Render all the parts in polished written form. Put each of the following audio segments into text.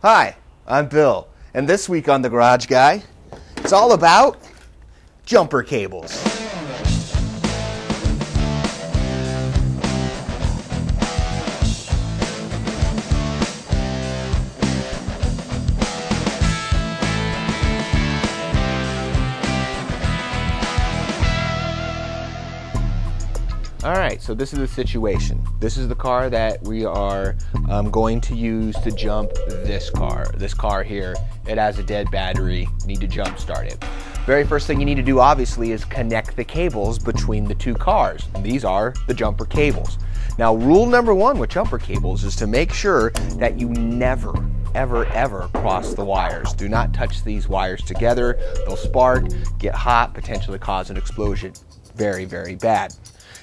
Hi, I'm Bill, and this week on The Garage Guy, it's all about jumper cables. Alright, so this is the situation. This is the car that we are going to use to jump this car. This car here, it has a dead battery, need to jump start it. Very first thing you need to do obviously is connect the cables between the two cars. And these are the jumper cables. Now rule number one with jumper cables is to make sure that you never, ever cross the wires. Do not touch these wires together. They'll spark, get hot, potentially cause an explosion. Very, very bad.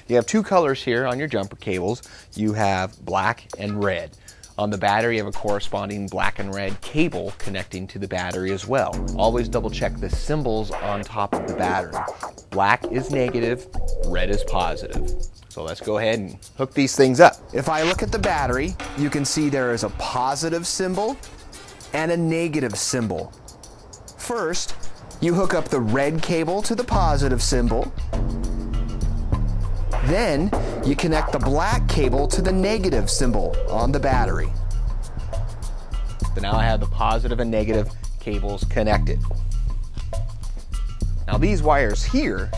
You have two colors here on your jumper cables. You have black and red. On the battery, you have a corresponding black and red cable connecting to the battery as well. Always double check the symbols on top of the battery. Black is negative, red is positive. So let's go ahead and hook these things up. If I look at the battery, you can see there is a positive symbol and a negative symbol. First, you hook up the red cable to the positive symbol. Then you connect the black cable to the negative symbol on the battery. So now I have the positive and negative cables connected. Now these wires here,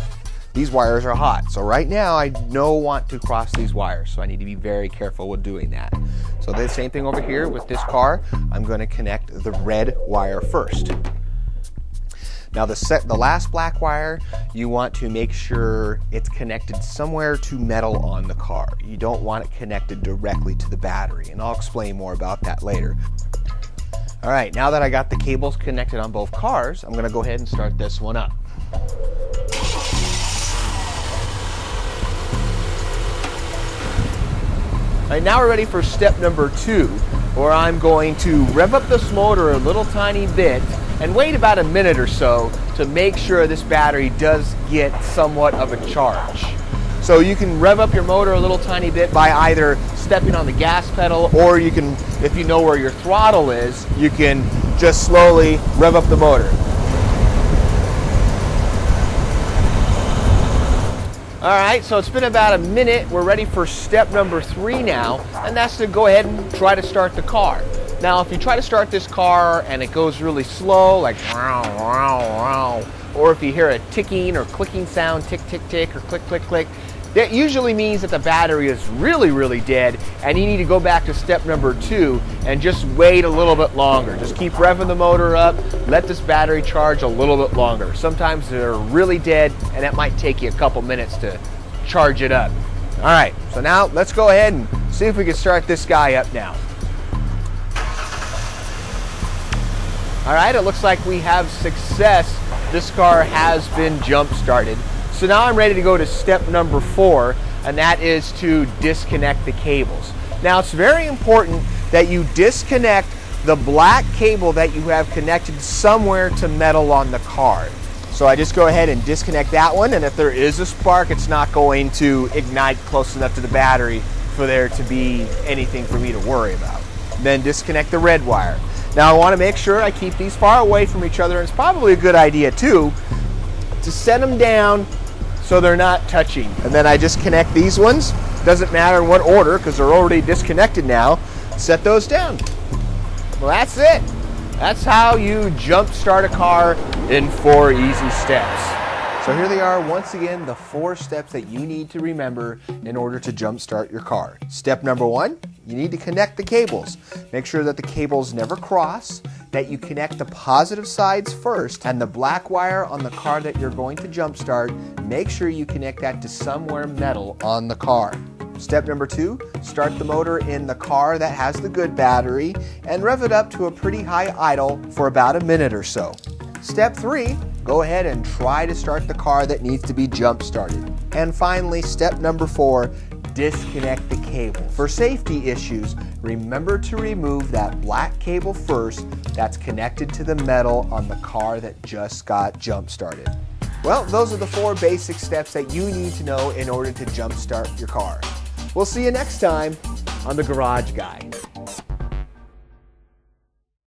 these wires are hot. So right now I don't want to cross these wires. So I need to be very careful with doing that. So the same thing over here with this car. I'm going to connect the red wire first. Now the last black wire, you want to make sure it's connected somewhere to metal on the car. You don't want it connected directly to the battery, and I'll explain more about that later. All right, now that I got the cables connected on both cars, I'm gonna go ahead and start this one up. All right, now we're ready for step number 2, where I'm going to rev up this motor a little tiny bit and wait about a minute or so to make sure this battery does get somewhat of a charge. So you can rev up your motor a little tiny bit by either stepping on the gas pedal, or you can, if you know where your throttle is, you can just slowly rev up the motor. Alright, so it's been about a minute. We're ready for step number 3 now, and that's to go ahead and try to start the car. Now, if you try to start this car and it goes really slow, like or if you hear a ticking or clicking sound, tick, tick, tick, or click, click, click, that usually means that the battery is really, really dead, and you need to go back to step number 2 and just wait a little bit longer. Just keep revving the motor up, let this battery charge a little bit longer. Sometimes they're really dead, and that might take you a couple minutes to charge it up. All right, so now let's go ahead and see if we can start this guy up now. All right, it looks like we have success. This car has been jump started. So now I'm ready to go to step number 4, and that is to disconnect the cables. Now it's very important that you disconnect the black cable that you have connected somewhere to metal on the car. So I just go ahead and disconnect that one, and if there is a spark, it's not going to ignite close enough to the battery for there to be anything for me to worry about. Then disconnect the red wire. Now I want to make sure I keep these far away from each other, and it's probably a good idea too to set them down so they're not touching. And then I just connect these ones. Doesn't matter in what order because they're already disconnected now. Set those down. Well, that's it. That's how you jump start a car in 4 easy steps. So here they are once again, the 4 steps that you need to remember in order to jump start your car. Step number 1, you need to connect the cables. Make sure that the cables never cross, that you connect the positive sides first, and the black wire on the car that you're going to jump start, make sure you connect that to somewhere metal on the car. Step number 2, start the motor in the car that has the good battery and rev it up to a pretty high idle for about a minute or so. Step 3, go ahead and try to start the car that needs to be jump started. And finally, step number 4, disconnect the cable. For safety issues, remember to remove that black cable first that's connected to the metal on the car that just got jump started. Well, those are the 4 basic steps that you need to know in order to jump start your car. We'll see you next time on The Garage Guy.